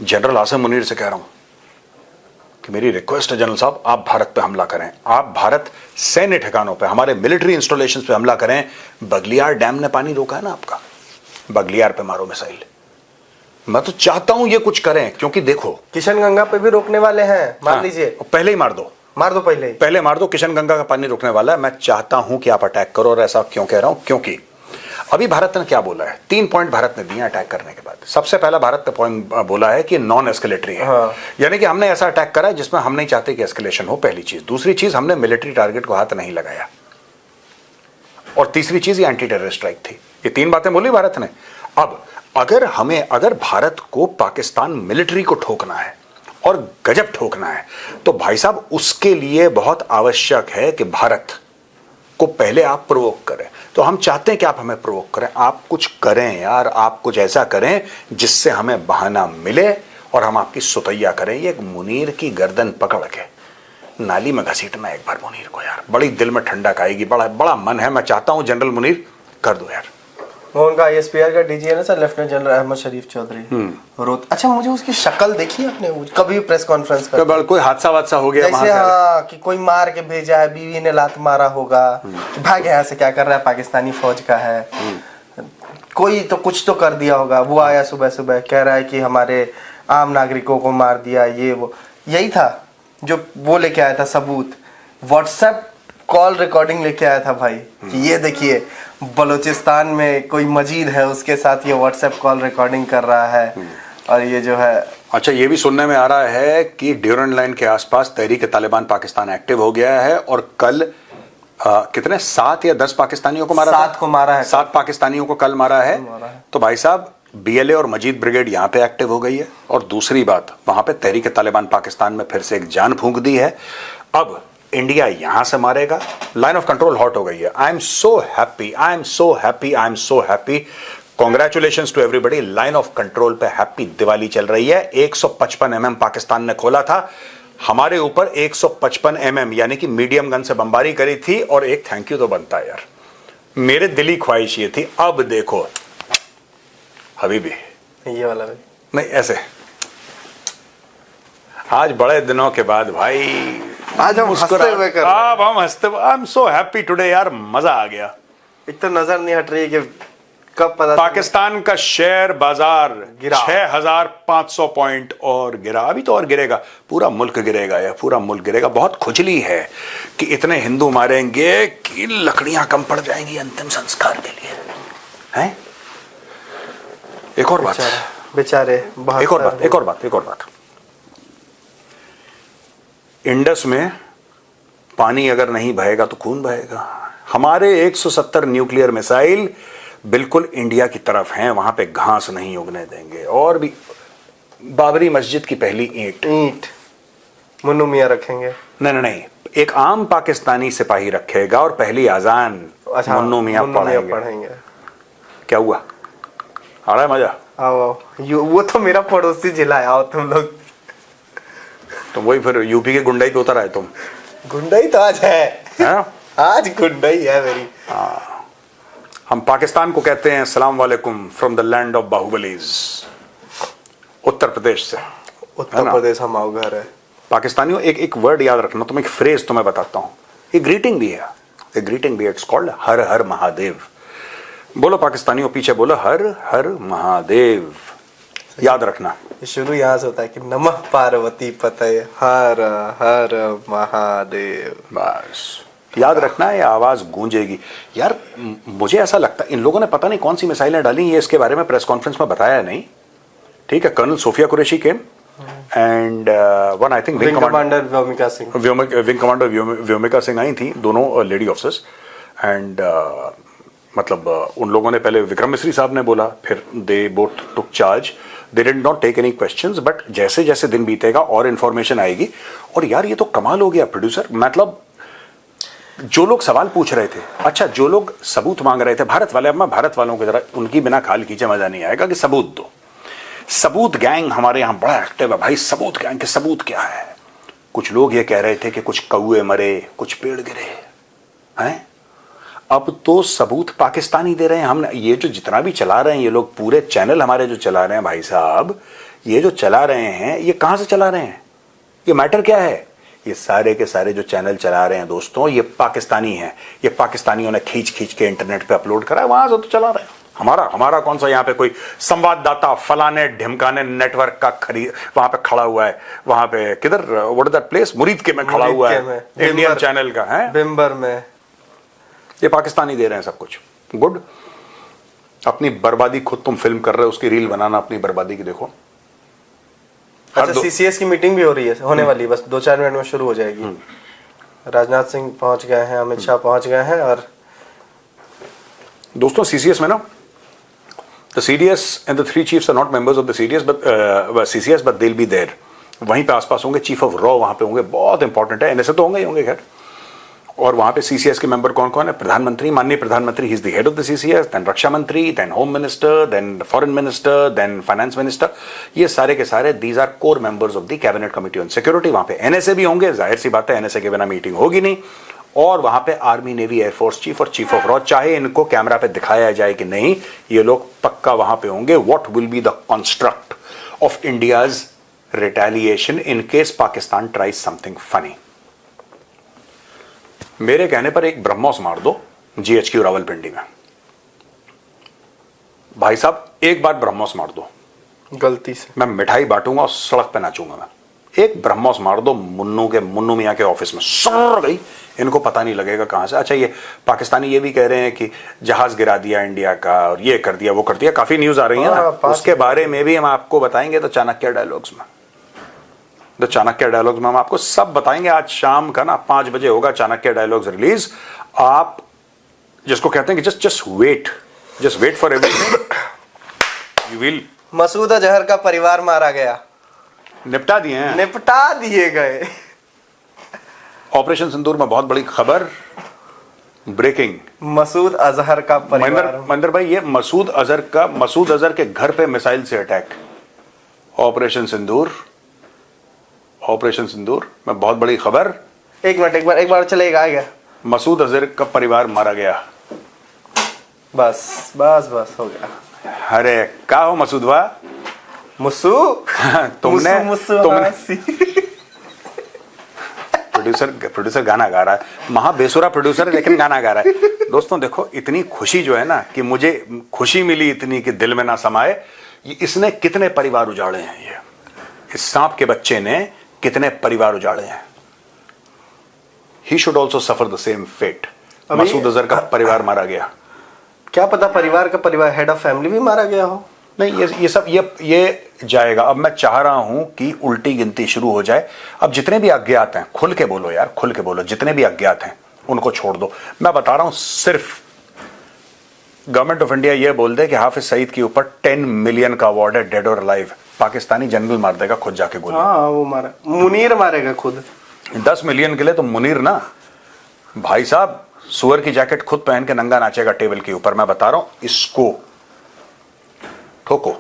General Asim Munir से कह रहा हूं कि मेरी रिक्वेस्ट है जनरल साहब, आप भारत पे हमला करें, आप भारत सैन्य ठिकानों पे, हमारे मिलिट्री इंस्टॉलेशंस पे हमला करें। बगलियार डैम ने पानी रोका है ना आपका, बगलियार पे मारो मिसाइल। मैं तो चाहता हूं ये कुछ करें, क्योंकि देखो किशनगंगा पे भी रोकने वाले हैं, मान लीजिए। पहले ही मार दो, पहले मार दो। किशनगंगा का पानी रोकने वाला है। मैं चाहता हूं कि आप अटैक करो। और ऐसा क्यों कह रहा हूं? क्योंकि अभी भारत ने क्या बोला है, 3 पॉइंट भारत ने दिए अटैक करने के बाद। सबसे पहला भारत ने पॉइंट बोला है कि नॉन एस्केलेटरी है, यानी कि हमने ऐसा अटैक करा जिसमें हम नहीं चाहते कि एस्केलेशन हो, पहली चीज। दूसरी चीज, हमने मिलिट्री टारगेट को हाथ नहीं लगाया। और तीसरी चीज, ये एंटी टेररिस्ट स्ट्राइक थी। ये 3 बातें बोली भारत ने। अब अगर भारत को पाकिस्तान मिलिट्री को ठोकना है और गजब ठोकना है, तो भाई साहब उसके लिए बहुत आवश्यक है कि भारत को पहले आप प्रोवोक करें। तो हम चाहते हैं कि आप हमें प्रोवोक करें, आप कुछ करें यार, आप कुछ ऐसा करें जिससे हमें बहाना मिले और हम आपकी सुतैया करें। ये एक मुनीर की गर्दन पकड़ के नाली में घसीटना एक बार मुनीर को यार, बड़ी दिल में ठंडक आएगी। बड़ा बड़ा मन है, मैं चाहता हूं जनरल मुनीर कर दो यार। वो उनका ISPR का डीजी है ना सर, लेफ्टिनेंट जनरल अहमद शरीफ चौधरी। अच्छा, मुझे उसकी शक्ल देखी आपने? कभी प्रेस कॉन्फ्रेंस कर कोई हादसा हो गया जैसे, हाँ, कि कोई मार के भेजा है, बीवी ने लात मारा होगा, भाग यहाँ से, क्या कर रहा है, पाकिस्तानी फौज का है, कोई तो कुछ तो कर दिया होगा। वो आया सुबह सुबह कह रहा है कि हमारे आम नागरिकों को मार दिया, ये वो। यही था जो वो लेके आया था सबूत, व्हाट्सएप कॉल रिकॉर्डिंग लेके आया था भाई, कि ये देखिए बलूचिस्तान में कोई मजीद है, उसके साथ ये व्हाट्सएप कॉल रिकॉर्डिंग कर रहा है। और ये जो है, अच्छा, ये भी सुनने में आ रहा है कि ड्यूरन लाइन के आसपास तहरीक-ए-तालिबान पाकिस्तान एक्टिव हो गया है और कल कितने 7 या 10 पाकिस्तानियों को मारा, 7 को मारा है, 7 पाकिस्तानियों को कल मारा है। तो भाई साहब BLA और मजीद ब्रिगेड यहाँ पे एक्टिव हो गई है। और दूसरी बात, वहां पे तहरीक-ए-तालिबान पाकिस्तान में फिर से एक जान फूंक दी है। अब इंडिया यहां से मारेगा, लाइन ऑफ कंट्रोल हॉट हो गई है। I am so happy, I am so happy, I am so happy. Congratulations to everybody. Line of control पे हैप्पी दिवाली चल रही है। 155 mm पाकिस्तान ने खोला था, हमारे ऊपर 155 mm यानी कि मीडियम गन से बमबारी करी थी। और एक थैंक यू तो बनता है यार, मेरे दिली ख्वाहिश ये थी। अब देखो हबीबी, ये वाला भी नहीं, ऐसे आज बड़े दिनों के बाद भाई आज हम हंसते हुए कर रहे हैं। अब हम हंसते, आई एम सो हैप्पी टुडे यार, मजा आ गया। एक तो नजर नहीं हट रही कि कब पता पाकिस्तान का शेयर बाजार गिरा 6500 पॉइंट और गिरा। अभी तो और गिरेगा, पूरा मुल्क गिरेगा या पूरा मुल्क गिरेगा। बहुत खुजली है कि इतने हिंदू मारेंगे कि लकड़ियां कम पड़ जाएंगी अंतिम संस्कार के लिए, हैं? एक और बात, बेचारे, एक और बात, इंडस में पानी अगर नहीं बहेगा तो खून बहेगा। हमारे 170 न्यूक्लियर मिसाइल बिल्कुल इंडिया की तरफ हैं, वहां पे घास नहीं उगने देंगे। और भी बाबरी मस्जिद की पहली ईंट मुन्नू मियां रखेंगे। नहीं, एक आम पाकिस्तानी सिपाही रखेगा और पहली अजान मुन्नू मियां पढ़ेंगे। क्या हुआ? आ रहा है मजा? आओ, वो तो मेरा पड़ोसी जिला है, आओ तुम लोग। तो वही फिर यूपी के गुंडाई पे उतर आए तुम। गुंडाई तो आज है, आज गुंडाई है मेरी। हम पाकिस्तान को कहते हैं अस्सलाम वालेकुम from the land of बाहुबलीज, Uttar Pradesh से। उत्तर प्रदेश हमारा घर है। पाकिस्तानियों, एक वर्ड याद रखना, तुम एक फ्रेज तुम्हें बताता हूं, एक ग्रीटिंग भी है, इट्स कॉल्ड हर हर महादेव। बोलो पाकिस्तानियों, पीछे बोलो हर हर महादेव। याद रखना, शुरू यहाँ से होता है कि नमः पार्वती पतये हर हर महादेव। बस याद रखना, ये आवाज गूंजेगी यार। मुझे ऐसा लगता है इन लोगों ने पता नहीं कौन सी मिसाइलें डाली, ये इसके बारे में प्रेस कॉन्फ्रेंस में बताया नहीं। ठीक है, colonel Sofiya Qureshi came and one I think wing commander Vyomika Singh आई थी, दोनों लेडी ऑफिसर्स। एंड मतलब उन लोगों ने पहले विक्रम मिस्री साहब ने बोला, फिर they both took charge, they did not take any questions. But जैसे जैसे दिन बीतेगा और इन्फॉर्मेशन आएगी। और यार ये तो कमाल हो गया प्रोड्यूसर, मतलब जो लोग सवाल पूछ रहे थे, अच्छा जो लोग सबूत मांग रहे थे, भारत वाले, अब मैं भारत वालों को जरा उनकी बिना खाल खींचे मजा नहीं आएगा कि सबूत दो। सबूत गैंग हमारे यहाँ बड़ा एक्टिव है भाई। सबूत गैंग के सबूत क्या है? कुछ लोग ये कह रहे थे कि कुछ कौए मरे, कुछ पेड़ गिरे हैं। अब तो सबूत पाकिस्तानी दे रहे हैं। हमने ये जो जितना भी चला रहे हैं ये लोग, पूरे चैनल हमारे जो चला रहे हैं भाई साहब, ये जो चला रहे हैं ये कहां से चला रहे हैं, ये मैटर क्या है? ये सारे के सारे जो चैनल चला रहे हैं दोस्तों, ये पाकिस्तानी हैं। ये पाकिस्तानियों ने खींच खींच के इंटरनेट पे अपलोड करा है, वहां से तो चला रहे हैं। हमारा कौन सा यहाँ पे कोई संवाददाता फलाने ढिमकाने नेटवर्क का वहां पे खड़ा हुआ है, वहां पे किधर, व्हाट इज दैट प्लेस, मुरीद के में खड़ा हुआ है, इंडियन चैनल का है, बिम्बर में। ये पाकिस्तानी दे रहे हैं सब कुछ। गुड। अपनी बर्बादी खुद तुम फिल्म कर रहे हो, उसकी रील बनाना अपनी बर्बादी की देखो। अच्छा, सीसीएस की मीटिंग भी हो रही है, होने वाली है, बस 2-4 मिनट में शुरू हो जाएगी। राजनाथ सिंह पहुंच गए हैं, अमित शाह पहुंच गए हैं। और दोस्तों सीसीएस में ना, the CDS and the 3 chiefs are not members of the CDS but they'll be there। वहीं पे आसपास होंगे, चीफ ऑफ रॉ वहां पे होंगे, बहुत इंपॉर्टेंट है। एनएसए तो होंगे ही होंगे खैर। और वहां पे सीसीएस के मेंबर कौन कौन है? प्रधानमंत्री, माननीय प्रधानमंत्री, he is the head of the CCS, then रक्षा मंत्री, then home minister, then foreign minister, then finance minister. ये सारे के सारे these are core members of the cabinet committee on security. वहां पे एनएसए भी होंगे, जाहिर सी बात है, एनएसए के बिना मीटिंग होगी नहीं। और वहां पे आर्मी, नेवी, एयरफोर्स चीफ और चीफ ऑफ रॉ, चाहे इनको कैमरा पे दिखाया जाए कि नहीं, ये लोग पक्का वहां पे होंगे। What will be the construct of India's retaliation in case Pakistan tries something funny? मेरे कहने पर एक ब्रह्मोस मार दो जीएचक्यू रावलपिंडी में। भाई साहब एक बार ब्रह्मोस मार दो, गलती से मैं मिठाई बांटूंगा और सड़क पे नाचूंगा मैं। एक ब्रह्मोस मार दो मुन्नू मियां के ऑफिस में, सर गई, इनको पता नहीं लगेगा कहां से। अच्छा, ये पाकिस्तानी ये भी कह रहे हैं कि जहाज गिरा दिया इंडिया का, और ये कर दिया वो कर दिया, काफी न्यूज आ रही है ना, उसके बारे में भी हम आपको बताएंगे। तो चाणक्य डायलॉग्स में, द चाणक्य डायलॉग्स में हम आपको सब बताएंगे। आज शाम का ना 5 बजे होगा चाणक्य डायलॉग्स रिलीज। आप जिसको कहते हैं कि just wait for everything, you will. Masood Azhar का परिवार मारा गया, निपटा दिए गए। ऑपरेशन सिंदूर में बहुत बड़ी खबर, ब्रेकिंग। मसूद अजहर का परिवार, महेंद्र भाई, ये मसूद अजहर के घर पे मिसाइल से अटैक, ऑपरेशन सिंदूर में बहुत बड़ी खबर। एक बार चलेगा, आ गया। मसूद अजहर का परिवार मारा गया। बस हो गया। अरे क्या हो मसूदवा, मुस्सू तुमने प्रोड्यूसर प्रोड्यूसर गाना गा रहा है, महा बेसुरा प्रोड्यूसर है लेकिन गाना गा रहा है। दोस्तों देखो, इतनी खुशी जो है ना, कि मुझे खुशी मिली इतनी कि दिल में ना समाए। इसने कितने परिवार उजाड़े हैं, ये इस सांप के बच्चे ने कितने परिवार उजाड़े हैं। He should also suffer the same fate. Masood Azhar का परिवार मारा गया। क्या पता परिवार हेड ऑफ फैमिली भी मारा गया हो। नहीं, ये सब ये जाएगा। अब मैं चाह रहा हूं कि उल्टी गिनती शुरू हो जाए। अब जितने भी अज्ञात हैं, खुल के बोलो यार, खुल के बोलो, जितने भी अज्ञात हैं उनको छोड़ दो। मैं बता रहा हूं, सिर्फ गवर्नमेंट ऑफ इंडिया ये बोल दे कि हाफिज सईद के ऊपर 10 मिलियन का अवार्ड है, डेड और अलाइव, पाकिस्तानी जनरल मार देगा खुद जाके गोली। हाँ, वो मारा, मुनीर मारेगा खुद। 10 मिलियन के लिए तो मुनीर ना, भाई साहब सुअर की जैकेट खुद पहन के नंगा नाचेगा टेबल के ऊपर। मैं बता रहा हूं, इसको ठोको।